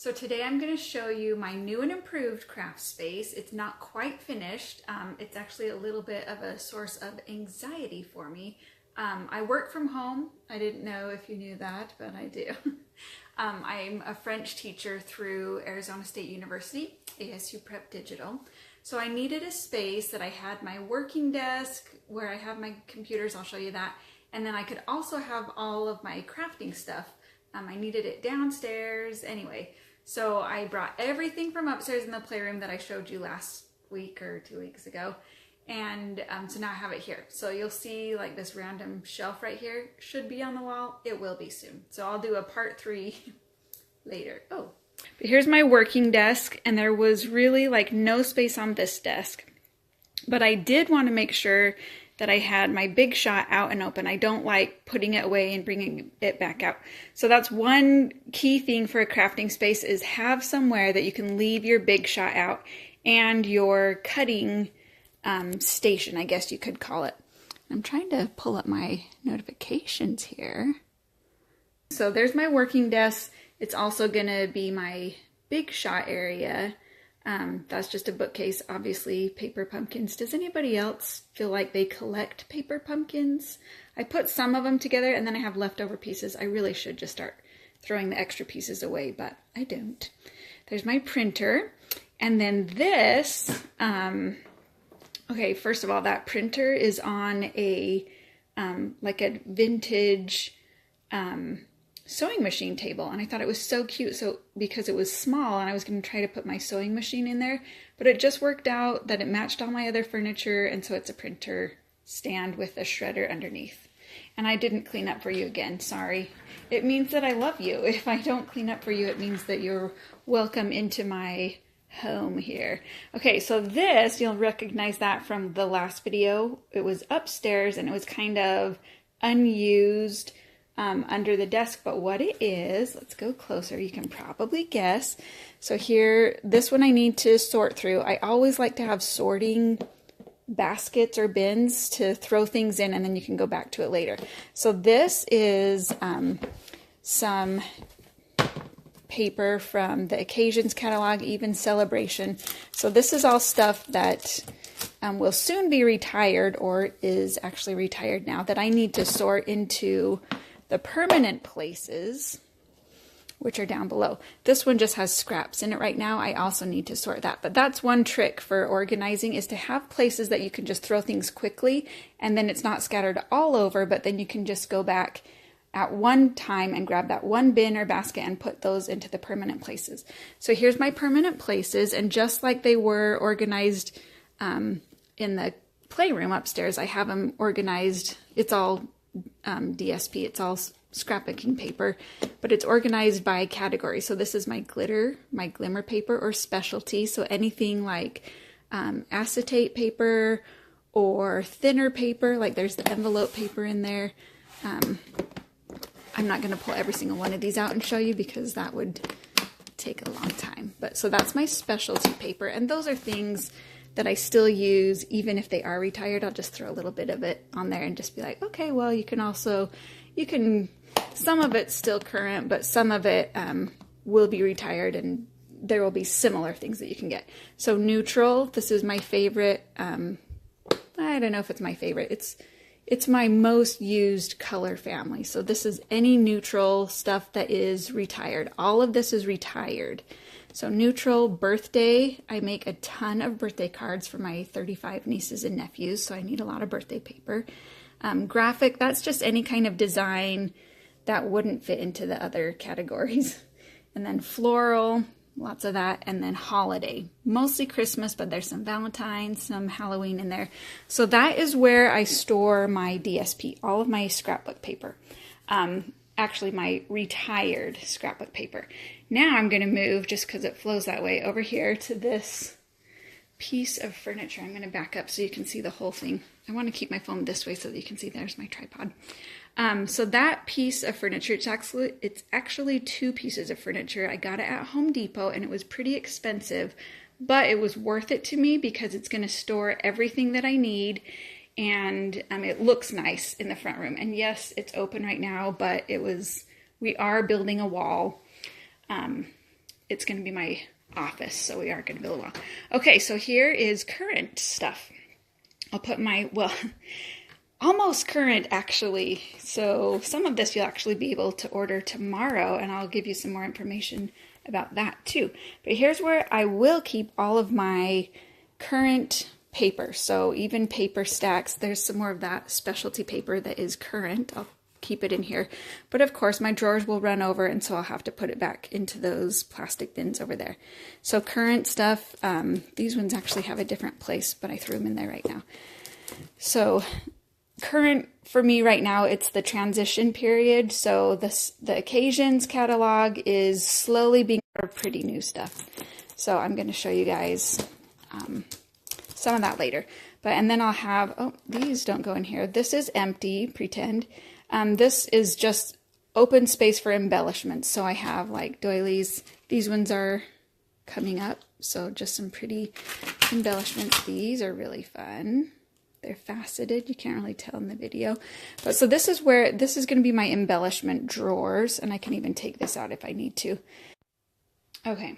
So today I'm going to show you my new and improved craft space. It's not quite finished. It's actually a little bit of a source of anxiety for me. I work from home. I didn't know if you knew that, but I do. I'm a French teacher through Arizona State University, ASU Prep Digital. So I needed a space that I had my working desk where I have my computers, I'll show you that, and then I could also have all of my crafting stuff. I needed it downstairs anyway. So I brought everything from upstairs in the playroom that I showed you last week or 2 weeks ago. And so now I have it here. So you'll see like this random shelf right here should be on the wall. It will be soon. So I'll do a part 3 later. Oh, but here's my working desk, and there was really like no space on this desk. But I did want to make sure that I had my Big Shot out and open. I don't like putting it away and bringing it back out. So that's one key thing for a crafting space, is have somewhere that you can leave your Big Shot out and your cutting station, I guess you could call it. I'm trying to pull up my notifications here. So there's my working desk. It's also gonna be my Big Shot area. That's just a bookcase, obviously. Paper pumpkins. Does anybody else feel like they collect paper pumpkins? I put some of them together and then I have leftover pieces. I really should just start throwing the extra pieces away, but I don't. There's my printer. And then this, okay, first of all, that printer is on a, like a vintage, sewing machine table, and I thought it was so cute, so because it was small and I was going to try to put my sewing machine in there, but it just worked out that it matched all my other furniture, and so it's a printer stand with a shredder underneath. And I didn't clean up for you again, sorry. It means that I love you. If I don't clean up for you, it means that you're welcome into my home here. Okay, so this, you'll recognize that from the last video. It was upstairs and it was kind of unused under the desk, but what it is, let's go closer, you can probably guess. So here, this one I need to sort through. I always like to have sorting baskets or bins to throw things in, and then you can go back to it later. So this is some paper from the Occasions catalog, Even Celebration. So this is all stuff that will soon be retired, or is actually retired now, that I need to sort into the permanent places, which are down below. This one just has scraps in it right now. I also need to sort that. But that's one trick for organizing, is to have places that you can just throw things quickly, and then it's not scattered all over, but then you can just go back at one time and grab that one bin or basket and put those into the permanent places. So here's my permanent places, and just like they were organized in the playroom upstairs, I have them organized. It's all DSP, it's all scrapbooking paper, but it's organized by category. So this is my glitter, my glimmer paper, or specialty. So anything like acetate paper or thinner paper, like there's the envelope paper in there. I'm not going to pull every single one of these out and show you because that would take a long time. But so that's my specialty paper, and those are things that I still use even if they are retired. I'll just throw a little bit of it on there and just be like, okay, well, you can, some of it's still current, but some of it will be retired, and there will be similar things that you can get. So neutral, this is my favorite. I don't know if it's my favorite. It's my most used color family. So this is any neutral stuff that is retired. All of this is retired. So neutral. Birthday, I make a ton of birthday cards for my 35 nieces and nephews, so I need a lot of birthday paper. Graphic, that's just any kind of design that wouldn't fit into the other categories. And then floral, lots of that. And then holiday, mostly Christmas, but there's some Valentine's, some Halloween in there. So that is where I store my DSP, all of my scrapbook paper. Actually, my retired scrapbook paper. Now I'm going to move, just because it flows that way, over here to this piece of furniture. I'm going to back up so you can see the whole thing. I want to keep my phone this way so that you can see there's my tripod. So that piece of furniture, it's actually 2 pieces of furniture. I got it at Home Depot, and it was pretty expensive, but it was worth it to me because it's going to store everything that I need. And it looks nice in the front room. And yes, it's open right now, but we are building a wall. it's going to be my office, so we are going to be a little while. Okay, so here is current stuff. I'll put my, well, almost current actually. So some of this you'll actually be able to order tomorrow, and I'll give you some more information about that too. But here's where I will keep all of my current paper. So even paper stacks, there's some more of that specialty paper that is current. I'll keep it in here. But of course my drawers will run over, and so I'll have to put it back into those plastic bins over there. So current stuff, these ones actually have a different place, but I threw them in there right now. So current for me right now, it's the transition period. So the occasions catalog is slowly being pretty new stuff. So I'm going to show you guys some of that later. And then I'll have, oh, these don't go in here. This is empty, pretend. This is just open space for embellishments. So I have like doilies. These ones are coming up. So just some pretty embellishments. These are really fun. They're faceted. You can't really tell in the video. But so this is going to be my embellishment drawers, and I can even take this out if I need to. Okay,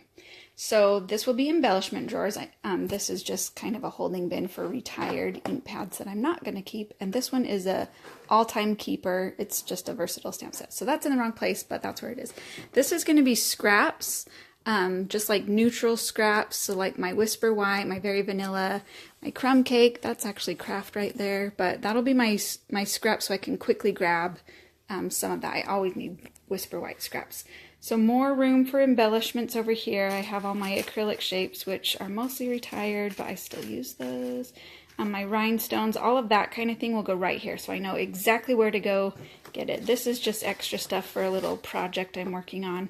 so this will be embellishment drawers. This is just kind of a holding bin for retired ink pads that I'm not going to keep. And this one is a all-time keeper. It's just a versatile stamp set. So that's in the wrong place, but that's where it is. This is going to be scraps. Just like neutral scraps, so like my Whisper White, my Very Vanilla, my Crumb Cake, that's actually craft right there, but that'll be my scraps so I can quickly grab some of that. I always need Whisper White scraps. So more room for embellishments over here. I have all my acrylic shapes, which are mostly retired, but I still use those. My rhinestones, all of that kind of thing will go right here, so I know exactly where to go get it. This is just extra stuff for a little project I'm working on.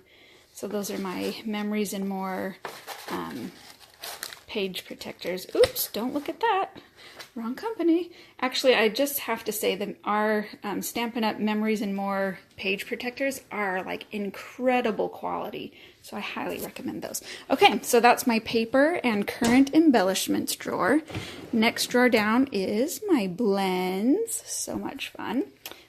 So those are my Memories and More page protectors. Oops, don't look at that. Wrong company. Actually, I just have to say that our Stampin' Up! Memories and More page protectors are like incredible quality. So I highly recommend those. Okay, so that's my paper and current embellishments drawer. Next drawer down is my blends. So much fun.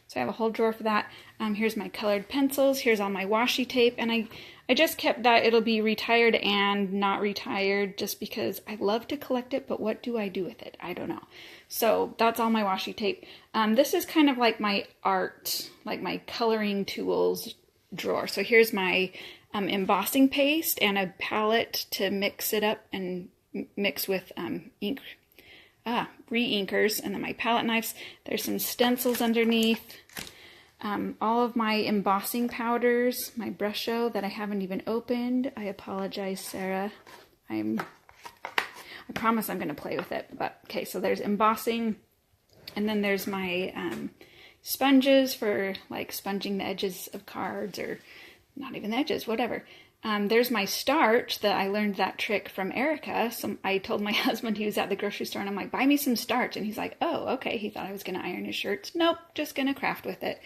So I have a whole drawer for that. Here's my colored pencils. Here's all my washi tape. And I just kept that. It'll be retired and not retired just because I love to collect it, but what do I do with it? I don't know. So that's all my washi tape. This is kind of like my art, like my coloring tools drawer. So here's my embossing paste and a palette to mix it up and mix with ink. Re-inkers, and then my palette knives. There's some stencils underneath. All of my embossing powders, my brush show that I haven't even opened. I apologize, Sarah. I promise I'm going to play with it. But okay, so there's embossing, and then there's my sponges for like sponging the edges of cards, or not even the edges, whatever. There's my starch that I learned that trick from Erica. So I told my husband, he was at the grocery store, and I'm like, buy me some starch. And he's like, oh, okay. He thought I was going to iron his shirts. Nope, just going to craft with it.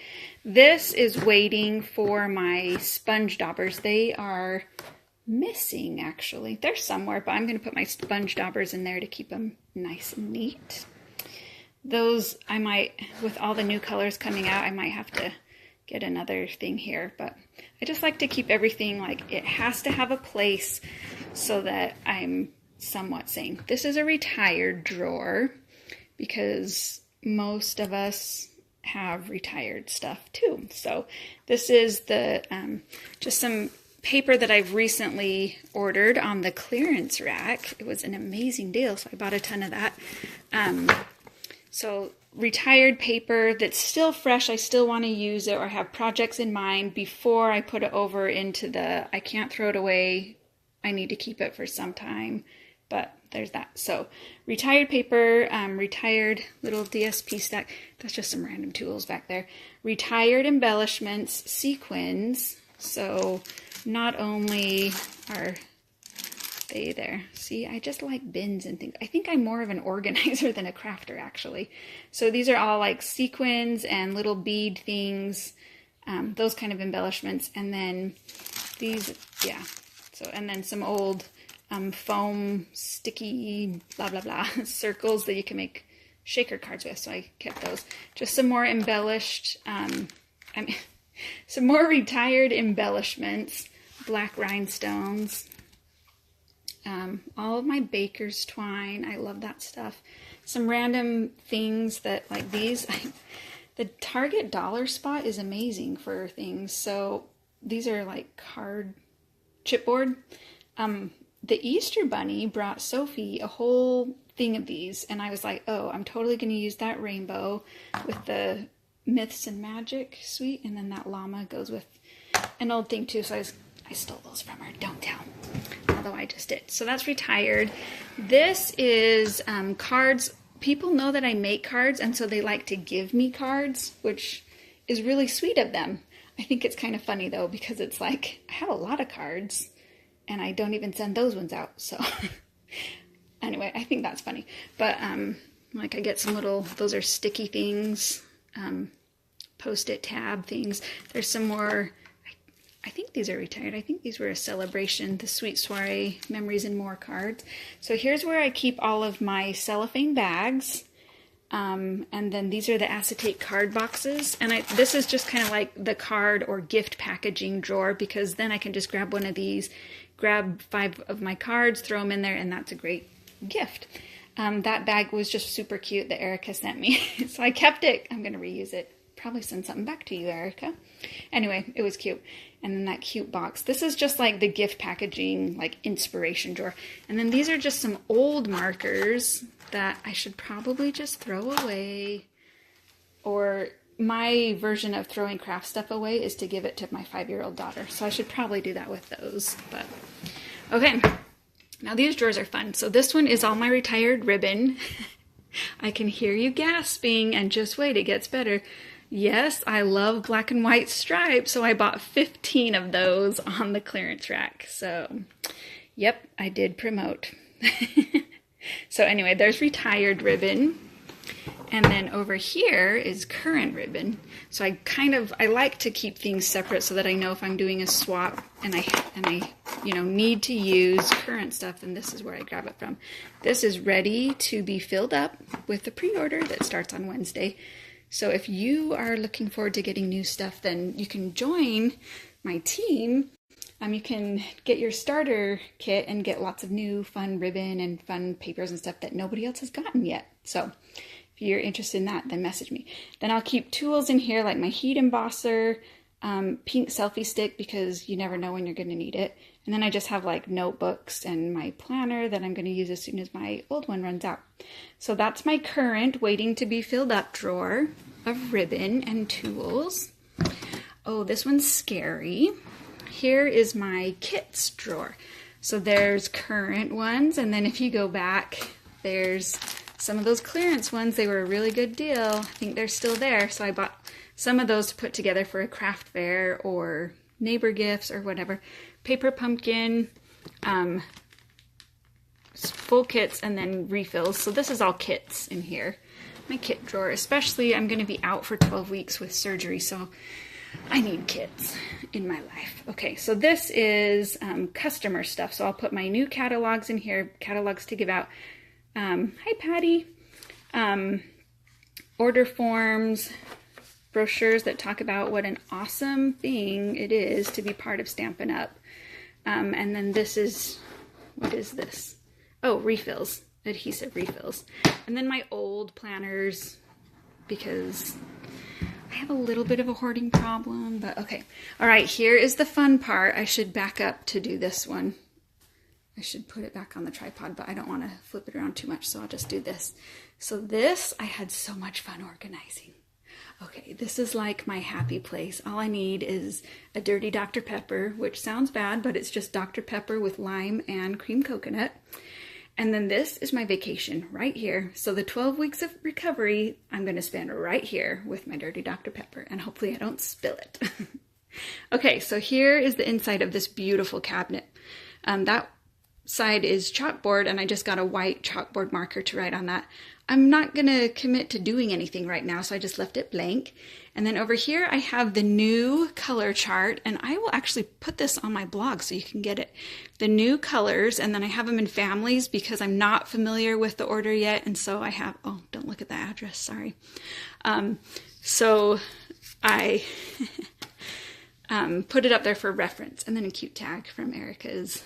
This is waiting for my sponge daubers. They are missing, actually. They're somewhere, but I'm going to put my sponge daubers in there to keep them nice and neat. Those, I might, with all the new colors coming out, I might have to get another thing here, but I just like to keep everything like it has to have a place so that I'm somewhat sane. This is a retired drawer because most of us have retired stuff too. So this is the just some paper that I've recently ordered on the clearance rack. It was an amazing deal, so I bought a ton of that. So retired paper that's still fresh, I still want to use it or have projects in mind before I put it over into the, I can't throw it away, I need to keep it for some time, but there's that. So retired paper, retired little DSP stack, that's just some random tools back there. Retired embellishments, sequins, so not only are they there. See, I just like bins and things. I think I'm more of an organizer than a crafter, actually. So these are all like sequins and little bead things, those kind of embellishments. And then these, yeah. So, and then some old foam, sticky, blah, blah, blah, circles that you can make shaker cards with. So I kept those. Just some more embellished, some more retired embellishments. black rhinestones. All of my baker's twine. I love that stuff. Some random things that like these. The Target dollar spot is amazing for things. So these are like card chipboard. The Easter Bunny brought Sophie a whole thing of these, and I was like, oh, I'm totally going to use that rainbow with the Myths and Magic suite, and then that llama goes with an old thing too. So I stole those from her. Don't tell. Although I just did. So that's retired. This is cards. People know that I make cards, and so they like to give me cards, which is really sweet of them. I think it's kind of funny though, because it's like I have a lot of cards and I don't even send those ones out. So anyway, I think that's funny. But like I get some little, those are sticky things, Post-it tab things. There's some more, I think these are retired. I think these were a celebration, the Sweet Soiree Memories and More cards. So here's where I keep all of my cellophane bags. And then these are the acetate card boxes. And this is just kind of like the card or gift packaging drawer, because then I can just grab one of these, grab 5 of my cards, throw them in there, and that's a great gift. That bag was just super cute that Erica sent me. So I kept it. I'm going to reuse it. Probably send something back to you, Erica. Anyway, it was cute. And then that cute box. This is just like the gift packaging, like inspiration drawer. And then these are just some old markers that I should probably just throw away. Or my version of throwing craft stuff away is to give it to my 5-year-old daughter. So I should probably do that with those. But okay. Now these drawers are fun. So this one is all my retired ribbon. I can hear you gasping, and just wait, it gets better. Yes, I love black and white stripes, so I bought 15 of those on the clearance rack. So, yep, I did promote. So anyway, there's retired ribbon. And then over here is current ribbon. So I like to keep things separate so that I know if I'm doing a swap and I need to use current stuff, then this is where I grab it from. This is ready to be filled up with the pre-order that starts on Wednesday. So if you are looking forward to getting new stuff, then you can join my team. You can get your starter kit and get lots of new fun ribbon and fun papers and stuff that nobody else has gotten yet. So if you're interested in that, then message me. Then I'll keep tools in here like my heat embosser, pink selfie stick, because you never know when you're going to need it. And then I just have like notebooks and my planner that I'm going to use as soon as my old one runs out. So that's my current waiting to be filled up drawer of ribbon and tools. Oh, this one's scary. Here is my kits drawer. So there's current ones, and then if you go back, there's some of those clearance ones. They were a really good deal. I think they're still there. So I bought some of those to put together for a craft fair or neighbor gifts or whatever. Paper pumpkin, full kits, and then refills. So this is all kits in here. My kit drawer, especially I'm going to be out for 12 weeks with surgery, so I need kits in my life. Okay, so this is customer stuff. So I'll put my new catalogs in here, catalogs to give out. Hi, Patty. Order forms, brochures that talk about what an awesome thing it is to be part of Stampin' Up. And then this is, what is this? Oh, refills, adhesive refills. And then my old planners, because I have a little bit of a hoarding problem, but okay. All right, here is the fun part. I should back up to do this one. I should put it back on the tripod, but I don't want to flip it around too much, so I'll just do this. So this, I had so much fun organizing. Okay, this is like my happy place. All I need is a dirty Dr. Pepper, which sounds bad, but it's just Dr. Pepper with lime and cream coconut. And then this is my vacation right here. So the 12 weeks of recovery, I'm going to spend right here with my dirty Dr. Pepper, and hopefully I don't spill it. Okay, so here is the inside of this beautiful cabinet. That side is chalkboard, and I just got a white chalkboard marker to write on that. I'm not going to commit to doing anything right now, so I just left it blank. And then over here, I have the new color chart, and I will actually put this on my blog so you can get it. The new colors, and then I have them in families because I'm not familiar with the order yet, and so I have, oh, don't look at the address, sorry. So I put it up there for reference. And then a cute tag from Erica's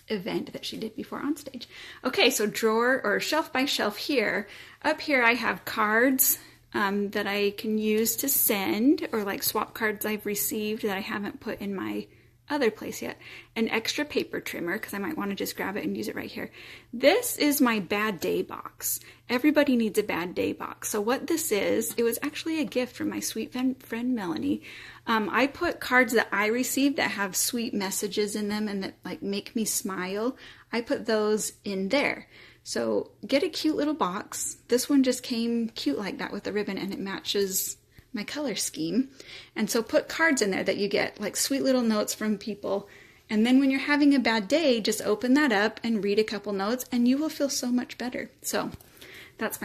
event that she did before on stage. Okay, so drawer or shelf by shelf here. Up here I have cards that I can use to send, or like swap cards I've received that I haven't put in my other place yet. An extra paper trimmer, because I might want to just grab it and use it right here. This is my bad day box. Everybody needs a bad day box. So what this is, it was actually a gift from my sweet friend Melanie. I put cards that I received that have sweet messages in them and that like make me smile. I put those in there. So get a cute little box. This one just came cute like that with the ribbon, and it matches my color scheme. And so put cards in there that you get, like sweet little notes from people. And then when you're having a bad day, just open that up and read a couple notes and you will feel so much better. So that's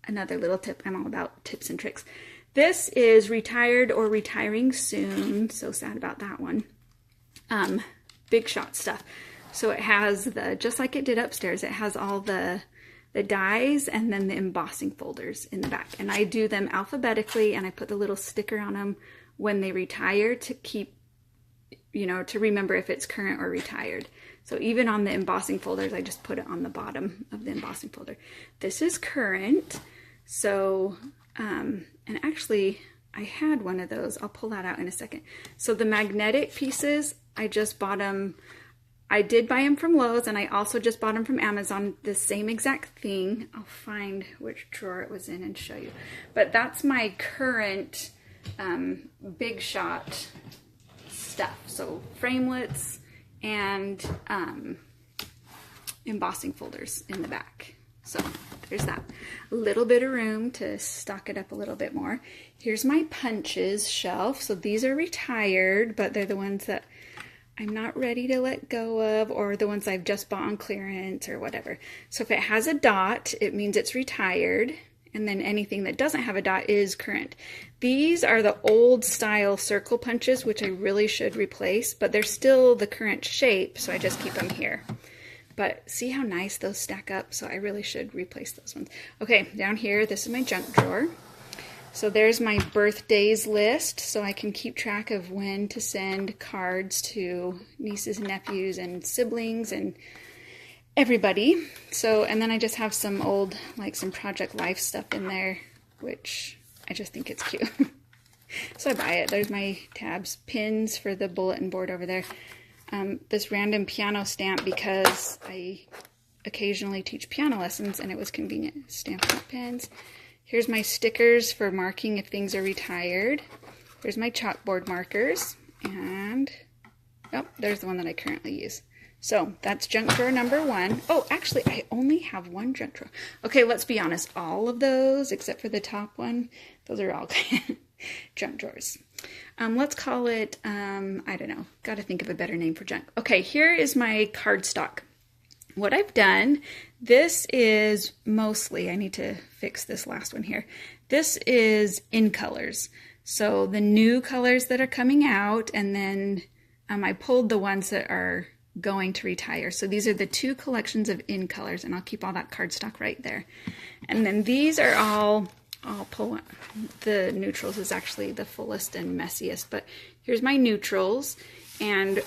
another little tip. I'm all about tips and tricks. This is retired or retiring soon. So sad about that one. Big Shot stuff. So it has just like it did upstairs, it has all the dies and then the embossing folders in the back. And I do them alphabetically, and I put the little sticker on them when they retire to keep, to remember if it's current or retired. So even on the embossing folders, I just put it on the bottom of the embossing folder. This is current. So, and actually I had one of those. I'll pull that out in a second. So the magnetic pieces, I just bought them. I did buy them from Lowe's, and I also just bought them from Amazon, the same exact thing. I'll find which drawer it was in and show you. But that's my current Big Shot stuff. So framelits and embossing folders in the back. So there's that. A little bit of room to stock it up a little bit more. Here's my punches shelf. So these are retired, but they're the ones that I'm not ready to let go of, or the ones I've just bought on clearance or whatever. So if it has a dot, it means it's retired, and then anything that doesn't have a dot is current. These are the old style circle punches, which I really should replace, but they're still the current shape, so I just keep them here. But see how nice those stack up? So I really should replace those ones. Okay, down here, this is my junk drawer. So there's my birthdays list, so I can keep track of when to send cards to nieces and nephews and siblings and everybody. So, and then I just have some old, like some Project Life stuff in there, which I just think it's cute. So I buy it. There's my tabs, pins for the bulletin board over there. This random piano stamp because I occasionally teach piano lessons and it was convenient. Stamps and pins. Here's my stickers for marking if things are retired. There's my chalkboard markers, and oh, there's the one that I currently use. So that's junk drawer number 1. Oh, actually, I only have one junk drawer. Okay, let's be honest. All of those, except for the top one, those are all junk drawers. Let's call it, I don't know. Got to think of a better name for junk. Okay, here is my cardstock. What I've done, this is mostly, I need to fix this last one here. This is in colors. So the new colors that are coming out, and then I pulled the ones that are going to retire. So these are the 2 collections of in colors, and I'll keep all that cardstock right there. And then these are all, I'll pull one. The neutrals is actually the fullest and messiest, but here's my neutrals. And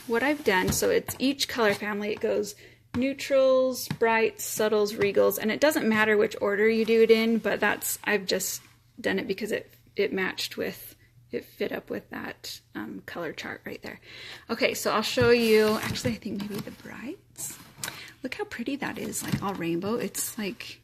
what I've done, so it's each color family, it goes neutrals, brights, subtles, regals, and it doesn't matter which order you do it in, but I've just done it because it matched with, it fit up with that color chart right there. Okay, so I'll show you, actually I think maybe the brights. Look how pretty that is, like all rainbow. It's like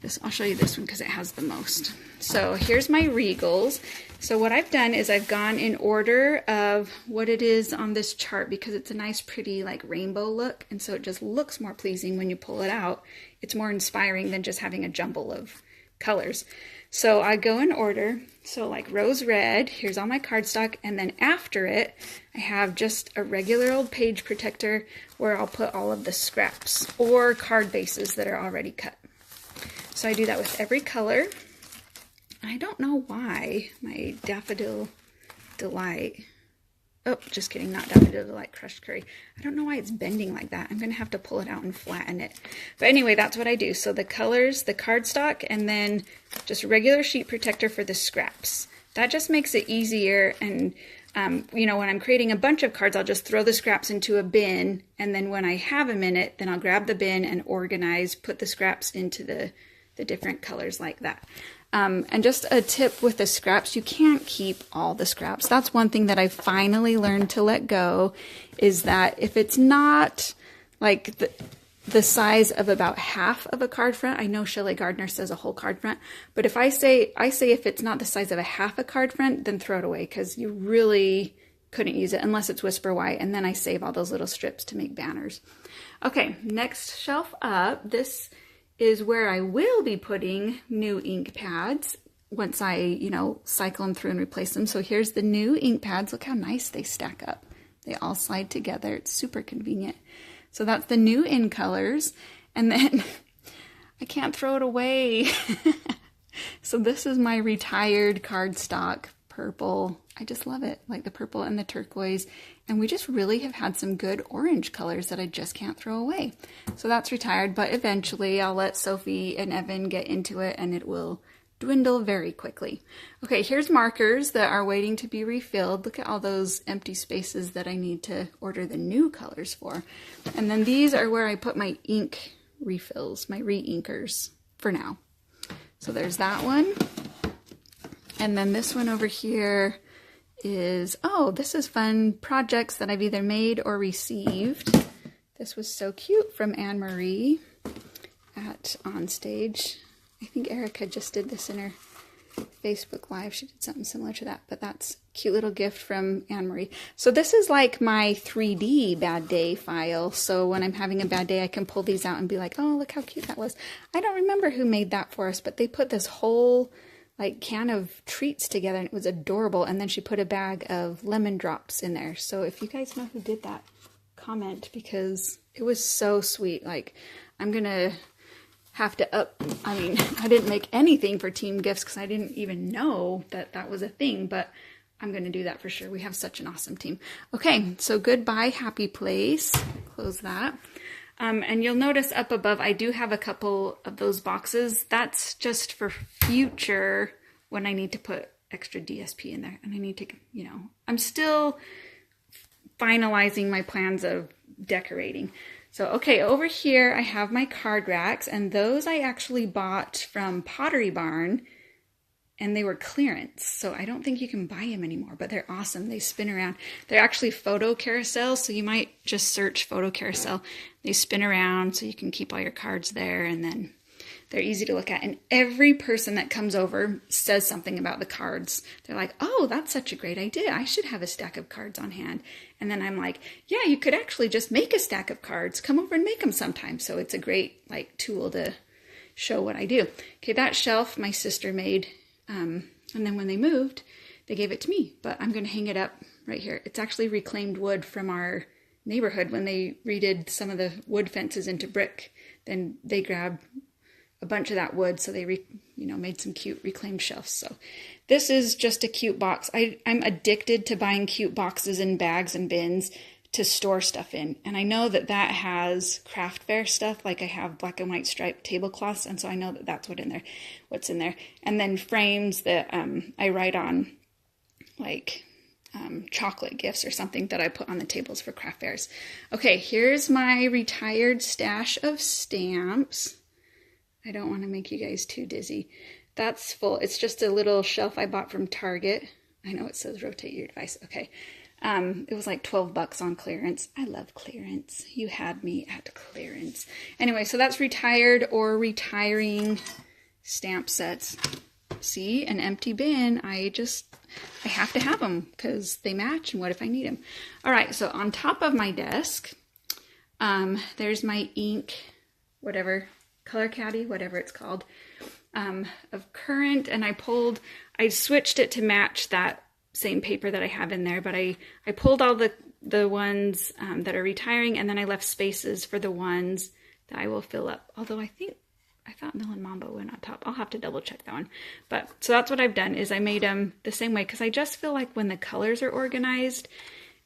this, I'll show you this one because it has the most. So here's my regals. So what I've done is I've gone in order of what it is on this chart because it's a nice pretty like rainbow look, and so it just looks more pleasing when you pull it out. It's more inspiring than just having a jumble of colors. So I go in order. So like rose red, here's all my cardstock, and then after it I have just a regular old page protector where I'll put all of the scraps or card bases that are already cut. So I do that with every color. I don't know why my Daffodil Delight, oh, just kidding, not Daffodil Delight, Crushed Curry. I don't know why it's bending like that. I'm going to have to pull it out and flatten it. But anyway, that's what I do. So the colors, the cardstock, and then just regular sheet protector for the scraps. that just makes it easier. And you know, when I'm creating a bunch of cards, I'll just throw the scraps into a bin, and then when I have a minute, then I'll grab the bin and organize, put the scraps into the different colors like that. And just a tip with the scraps, you can't keep all the scraps. That's one thing that I finally learned to let go, is that if it's not like the size of about half of a card front, I know Shelley Gardner says a whole card front, but if I say if it's not the size of a half a card front, then throw it away, because you really couldn't use it unless it's Whisper White, and then I save all those little strips to make banners. Okay, next shelf up, this is where I will be putting new ink pads once I, you know, cycle them through and replace them. So here's the new ink pads. Look how nice they stack up. They all slide together. It's super convenient. So that's the new in colors. And then I can't throw it away. So this is my retired cardstock purple. I just love it, like the purple and the turquoise. And we just really have had some good orange colors that I just can't throw away. So that's retired, but eventually I'll let Sophie and Evan get into it and it will dwindle very quickly. Okay, here's markers that are waiting to be refilled. Look at all those empty spaces that I need to order the new colors for. And then these are where I put my ink refills, my re-inkers for now. So there's that one. And then this one over here is, oh, this is fun, projects that I've either made or received. This was so cute from Anne Marie at Onstage. I think Erica just did this in her Facebook Live. She did something similar to that, but that's a cute little gift from Anne Marie. So this is like my 3D bad day file. So when I'm having a bad day, I can pull these out and be like, oh, look how cute that was. I don't remember who made that for us, but they put this whole like can of treats together and it was adorable. And then she put a bag of lemon drops in there. So if you guys know who did that, comment, because it was so sweet. Like, I'm gonna have to I didn't make anything for team gifts because I didn't even know that that was a thing, but I'm gonna do that for sure. We have such an awesome team. Okay, so goodbye happy place. Close that. And you'll notice up above, I do have a couple of those boxes. That's just for future when I need to put extra DSP in there. And I need to, you know, I'm still finalizing my plans of decorating. So, okay, over here I have my card racks, and those I actually bought from Pottery Barn, and they were clearance. So I don't think you can buy them anymore, but they're awesome. They spin around. They're actually photo carousels, so you might just search photo carousel. They spin around so you can keep all your cards there, and then they're easy to look at. And every person that comes over says something about the cards. They're like, oh, that's such a great idea. I should have a stack of cards on hand. And then I'm like, yeah, you could actually just make a stack of cards. Come over and make them sometime. So it's a great like tool to show what I do. Okay, that shelf my sister made. And then when they moved, they gave it to me, but I'm going to hang it up right here. It's actually reclaimed wood from our neighborhood. When they redid some of the wood fences into brick, then they grabbed a bunch of that wood. So they, made some cute reclaimed shelves. So this is just a cute box. I'm addicted to buying cute boxes and bags and bins to store stuff in. And I know that that has craft fair stuff, like I have black and white striped tablecloths, and so I know that that's what's in there. And then frames that I write on, like chocolate gifts or something that I put on the tables for craft fairs. Okay, here's my retired stash of stamps. I don't want to make you guys too dizzy. That's full. It's just a little shelf I bought from Target. I know it says rotate your device. Okay. It was like $12 on clearance. I love clearance. You had me at clearance. Anyway, so that's retired or retiring stamp sets. See, an empty bin. I have to have them because they match, and what if I need them? All right, so on top of my desk, there's my ink, whatever, color caddy, whatever it's called, of current, and I switched it to match that same paper that I have in there, but I pulled all the ones that are retiring, and then I left spaces for the ones that I will fill up. Although I thought Melon Mambo went on top. I'll have to double check that one. But so that's what I've done, is I made them the same way, because I just feel like when the colors are organized,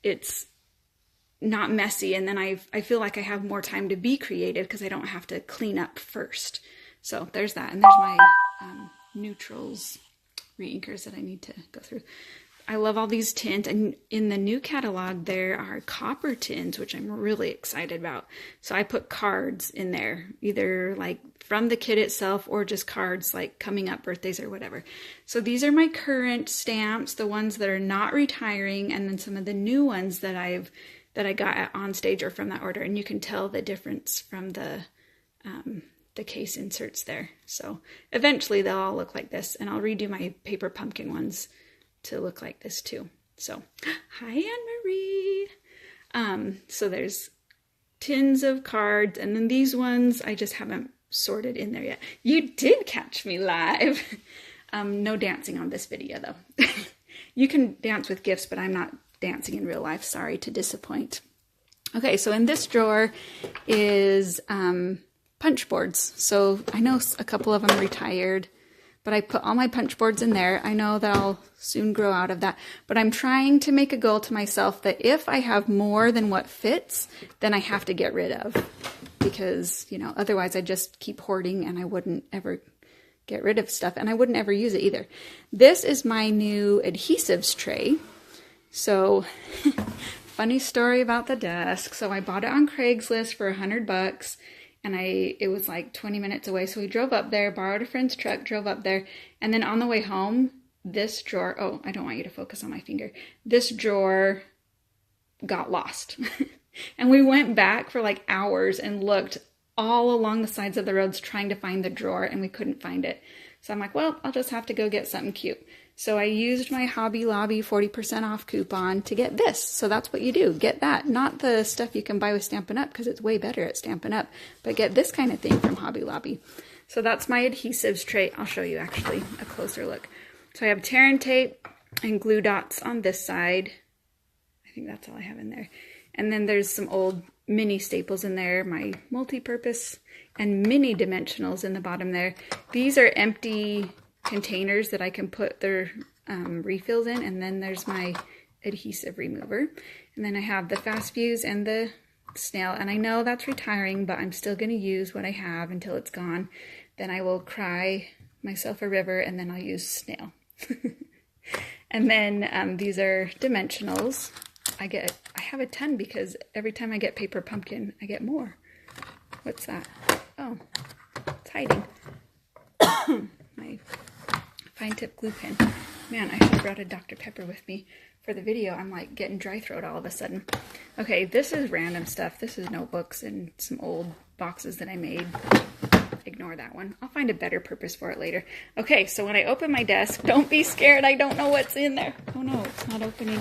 it's not messy, and then I feel like I have more time to be creative because I don't have to clean up first. So there's that, and there's my neutrals re-inkers that I need to go through. I love all these tins, and in the new catalog there are copper tins, which I'm really excited about. So I put cards in there, either like from the kit itself or just cards like coming up, birthdays or whatever. So these are my current stamps, the ones that are not retiring, and then some of the new ones that I got at Onstage or from that order, and you can tell the difference from the case inserts there. So eventually they'll all look like this, and I'll redo my paper pumpkin ones to look like this too. So, hi Anne-Marie. So there's tins of cards, and then these ones I just haven't sorted in there yet. You did catch me live. No dancing on this video though. You can dance with gifts, but I'm not dancing in real life. Sorry to disappoint. Okay, so in this drawer is punch boards. So I know a couple of them retired, but I put all my punch boards in there. I know that I'll soon grow out of that, but I'm trying to make a goal to myself that if I have more than what fits, then I have to get rid of, because, you know, otherwise I just keep hoarding and I wouldn't ever get rid of stuff, and I wouldn't ever use it either. This is my new adhesives tray. So funny story about the desk. So I bought it on Craigslist for $100. And it was like 20 minutes away. So we drove up there, borrowed a friend's truck, drove up there. And then on the way home, this drawer, oh, I don't want you to focus on my finger. This drawer got lost. And we went back for like hours and looked all along the sides of the roads trying to find the drawer, and we couldn't find it. So I'm like, well, I'll just have to go get something cute. So I used my Hobby Lobby 40% off coupon to get this. So that's what you do. Get that. Not the stuff you can buy with Stampin' Up, because it's way better at Stampin' Up. But get this kind of thing from Hobby Lobby. So that's my adhesives tray. I'll show you actually a closer look. So I have tear and tape and glue dots on this side. I think that's all I have in there. And then there's some old mini staples in there, my multi-purpose and mini dimensionals in the bottom there. These are empty containers that I can put their refills in, and then there's my adhesive remover, and then I have the Fast Fuse and the snail, and I know that's retiring, but I'm still going to use what I have until it's gone. Then I will cry myself a river, and then I'll use snail. And then these are dimensionals. I have a ton because every time I get paper pumpkin I get more. What's that? Oh, it's hiding. My fine tip glue pen. Man, I should have brought a Dr. Pepper with me for the video. I'm like getting dry throat all of a sudden. Okay, this is random stuff. This is notebooks and some old boxes that I made. Ignore that one. I'll find a better purpose for it later. Okay, so when I open my desk, don't be scared. I don't know what's in there. Oh no, it's not opening.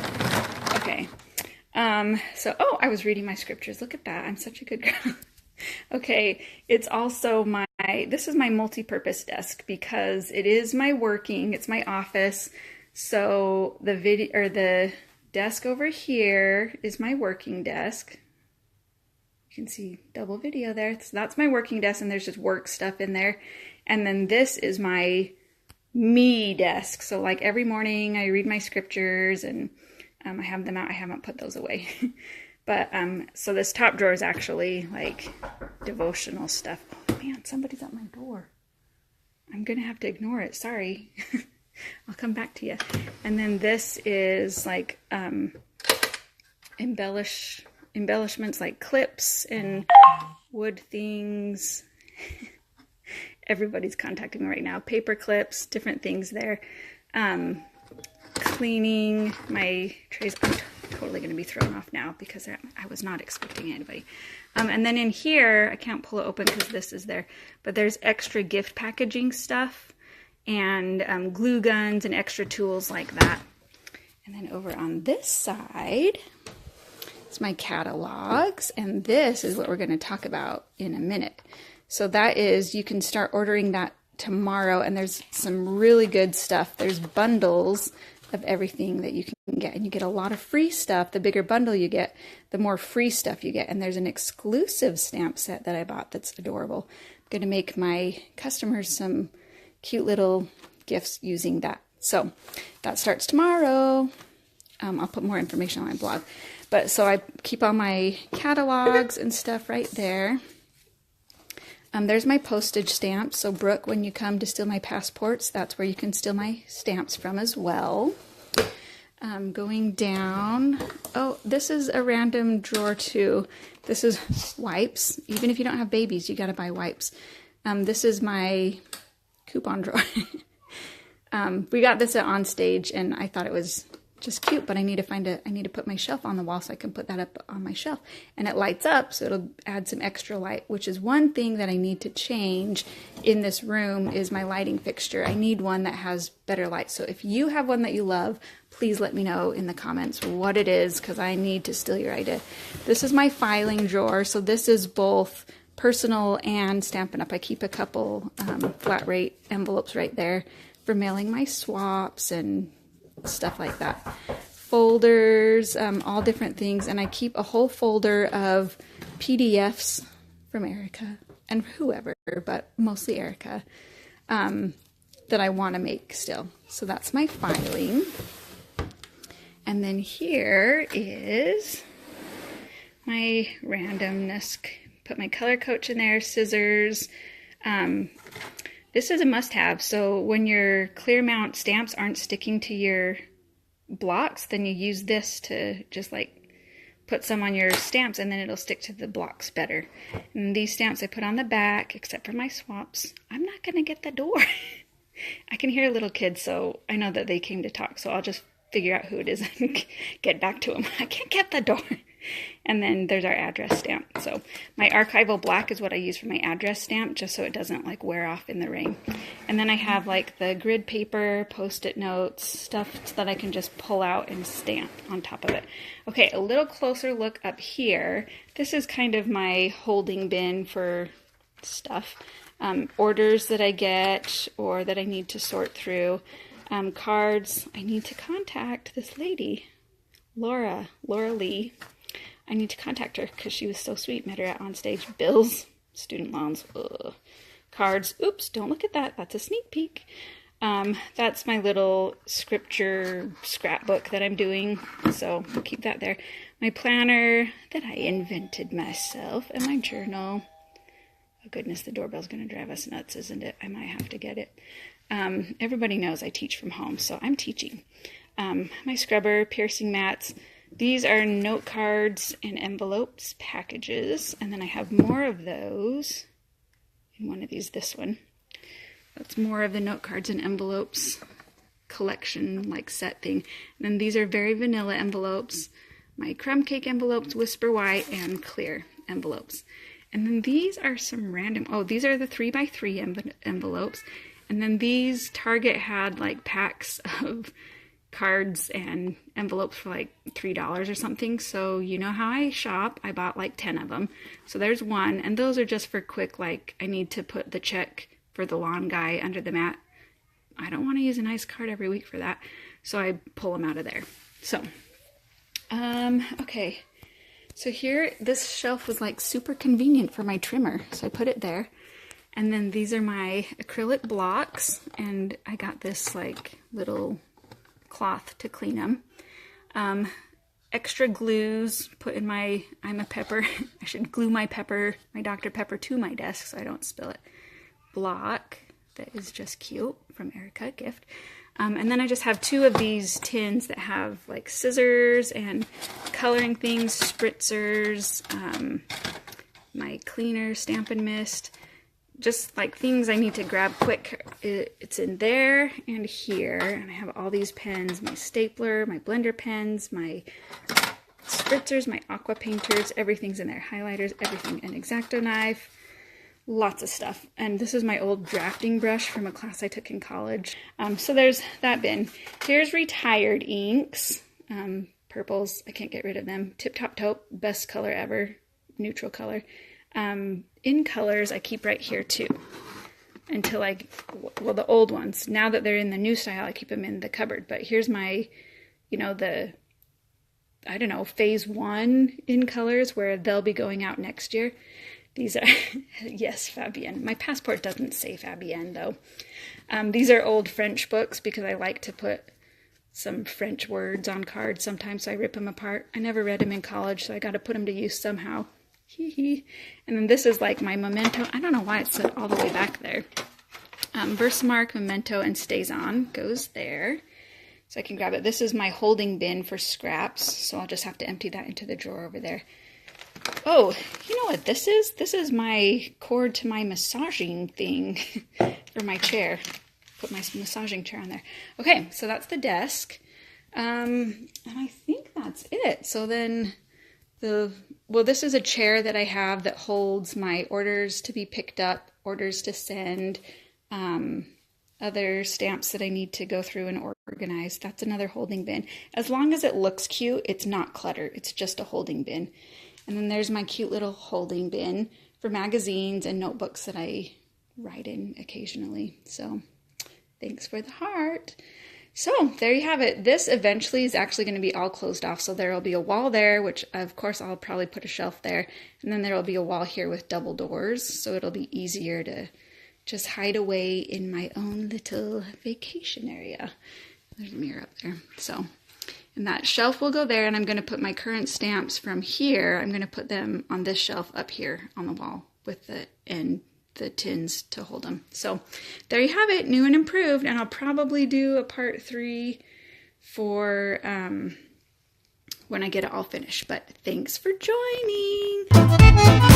Okay. Oh, I was reading my scriptures. Look at that. I'm such a good girl. Okay, it's also this is my multi-purpose desk because it is my it's my office. So the desk over here is my working desk. You can see double video there. So that's my working desk, and there's just work stuff in there. And then this is my me desk. So like every morning I read my scriptures, and I have them out. I haven't put those away. But, so this top drawer is actually, like, devotional stuff. Oh, man, somebody's at my door. I'm going to have to ignore it. Sorry. I'll come back to you. And then this is, like, embellishments, like clips and wood things. Everybody's contacting me right now. Paper clips, different things there. Cleaning my trays. I'm totally going to be thrown off now because I was not expecting anybody. And then in here, I can't pull it open because this is there, but there's extra gift packaging stuff and glue guns and extra tools like that. And then over on this side, it's my catalogs, and this is what we're going to talk about in a minute. So that is, you can start ordering that tomorrow, and there's some really good stuff. There's bundles of everything that you can get, and you get a lot of free stuff. The bigger bundle you get, the more free stuff you get. And there's an exclusive stamp set that I bought that's adorable. I'm going to make my customers some cute little gifts using that. So that starts tomorrow. I'll put more information on my blog. But so I keep all my catalogs and stuff right there. There's my postage stamps. So Brooke, when you come to steal my passports, that's where you can steal my stamps from as well. Going down, oh, this is a random drawer too. This is wipes. Even if you don't have babies, you gotta buy wipes. This is my coupon drawer. We got this at On Stage, and I thought it was just cute, but I need to put my shelf on the wall so I can put that up on my shelf. And it lights up, so it'll add some extra light, which is one thing that I need to change in this room is my lighting fixture. I need one that has better light. So if you have one that you love, please let me know in the comments what it is, because I need to steal your idea. This is my filing drawer. So this is both personal and Stampin' Up. I keep a couple flat rate envelopes right there for mailing my swaps and stuff like that. Folders, all different things, and I keep a whole folder of PDFs from Erica and whoever, but mostly Erica, that I want to make still. So that's my filing. And then here is my randomness. Put my color coach in there, scissors. This is a must-have, so when your clear mount stamps aren't sticking to your blocks, then you use this to just like put some on your stamps, and then it'll stick to the blocks better. And these stamps I put on the back, except for my swaps. I'm not gonna get the door. I can hear little kids, so I know that they came to talk, so I'll just figure out who it is and get back to them. I can't get the door. And then there's our address stamp. So my archival black is what I use for my address stamp, just so it doesn't like wear off in the rain. And then I have like the grid paper, post-it notes, stuff that I can just pull out and stamp on top of it. Okay, a little closer look up here. This is kind of my holding bin for stuff. Orders that I get or that I need to sort through. Cards. I need to contact this lady, Laura Lee. I need to contact her because she was so sweet. Met her at On Stage. Bills, student loans, cards. Oops, don't look at that. That's a sneak peek. That's my little scripture scrapbook that I'm doing, so I'll keep that there. My planner that I invented myself, and my journal. Oh goodness, the doorbell's going to drive us nuts, isn't it? I might have to get it. Everybody knows I teach from home, so I'm teaching. My scrubber, piercing mats. These are note cards and envelopes, packages, and then I have more of those in one of these, this one. That's more of the note cards and envelopes collection, like set thing. And then these are very vanilla envelopes, my crumb cake envelopes, whisper white, and clear envelopes. And then these are some random, these are the 3x3 envelopes. And then these, Target had like packs of cards and envelopes for like $3 or something. So you know how I shop. I bought like 10 of them. So there's one, and those are just for quick, like I need to put the check for the lawn guy under the mat. I don't want to use a nice card every week for that. So I pull them out of there. So, okay. So here, this shelf was like super convenient for my trimmer. So I put it there. And then these are my acrylic blocks, and I got this like little cloth to clean them. Extra glues put in my, I'm a pepper. I should glue my pepper, my Dr. Pepper to my desk so I don't spill it. Block that is just cute from Erica, gift. And then I just have two of these tins that have like scissors and coloring things, spritzers, my cleaner, Stampin' Mist. Just like things I need to grab quick. It's in there and here, and I have all these pens, my stapler, my blender pens, my spritzers, my aqua painters, everything's in there. Highlighters, everything, an X-Acto knife, lots of stuff. And this is my old drafting brush from a class I took in college. So there's that bin. Here's retired inks, purples, I can't get rid of them. Tip Top Taupe, best color ever, neutral color. In colors I keep right here too, until well, the old ones. Now that they're in the new style, I keep them in the cupboard. But here's my, the, I don't know, phase 1 in colors where they'll be going out next year. These are, yes, Fabienne. My passport doesn't say Fabienne though. These are old French books because I like to put some French words on cards sometimes, so I rip them apart. I never read them in college, so I got to put them to use somehow. And then this is like my Memento. I don't know why it's all the way back there. Versamark, Memento, and Stays On goes there. So I can grab it. This is my holding bin for scraps. So I'll just have to empty that into the drawer over there. Oh, you know what this is? This is my cord to my massaging thing for my chair. Put my massaging chair on there. Okay, so that's the desk. And I think that's it. So then this is a chair that I have that holds my orders to be picked up, orders to send, other stamps that I need to go through and organize. That's another holding bin. As long as it looks cute, it's not clutter. It's just a holding bin. And then there's my cute little holding bin for magazines and notebooks that I write in occasionally. So thanks for the heart. So there you have it. This eventually is actually going to be all closed off. So there will be a wall there, which of course I'll probably put a shelf there. And then there will be a wall here with double doors. So it'll be easier to just hide away in my own little vacation area. There's a mirror up there. So, and that shelf will go there, and I'm going to put my current stamps from here. I'm going to put them on this shelf up here on the wall with the tins to hold them. So there you have it, new and improved. And I'll probably do a part 3 for when I get it all finished. But thanks for joining.